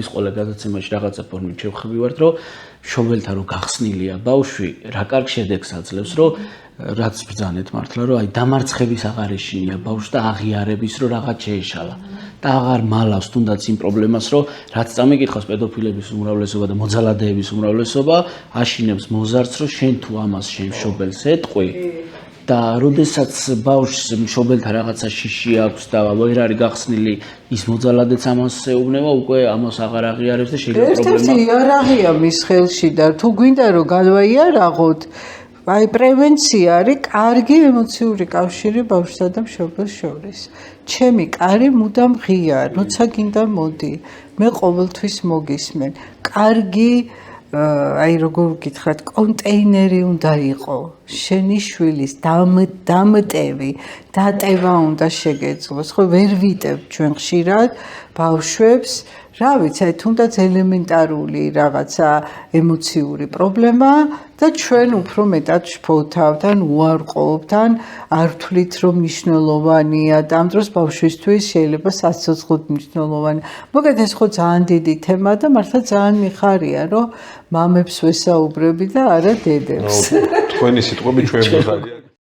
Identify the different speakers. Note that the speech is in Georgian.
Speaker 1: ის ყველა გადაცემაში რაღაცა ფორმით შევხვდივართ, რომ მშობელთა რო გახსნილია ბავშვი, რა კარგ შედეგს აძლევს, რომ რაც ბრძანეთ მართლა, რომ აი დამარცხების აღარ ეშინია ბავშვს და აღიარების, რომ რაღაც შეეშალა. და აღარ მალავს თუნდაც იმ პრობლემას, რომ რაც წამიკითხავს პედოფილების უმრავლესობა და მოძალადეების უმრავლესობა, აშინებს მოზარდს, რომ შენ თუ ამას შენ მშობელს ეტყვი და როდესაც ბავშვს მშობელთა რაღაცა შიში აქვს და ვერ არის გახსნილი, ის მოძალადეც ამას ეუბნება, უკვე ამას აღარ აღიარებს და შეიძლება პრობლემა.
Speaker 2: ერთ-ერთი იარაღია მის ხელში და თუ გვინდა რომ გადავაიარაღოთ, აი პრევენცია არის კარგი ემოციური კავშირი ბავშვსა და მშობელს შორის. ჩემი კარი მუდამ ღია, როცა გინდა მოდი. მე ყოველთვის მოგისმენ. კარგი აი როგორ გითხრათ, კონტეინერი უნდა იყოს. შენი შვილის დამტევი, დატევა უნდა შეგეძლოს. ხო ვერ ვიტევ ჩვენ ხშირად ბავშვებს, რა ვიცი, აი თუნდაც ელემენტარული რაღაცა ემოციური პრობლემა და ჩვენ უფრო მეტად შფოთავთ, ან უარყოფთ, ან არ ვთვლით რომ მნიშვნელოვანია და ამ დროს ბავშვისთვის შეიძლება საცოცხლოდ მნიშვნელოვანი. მოკლედ ეს ხო ძალიან დიდი თემა და მართლა ძალიან მიხარია, რომ მამებს ვესაუბრები და არა დედებს.
Speaker 3: თქვენი სიტყვები ჩვენ მიხარია.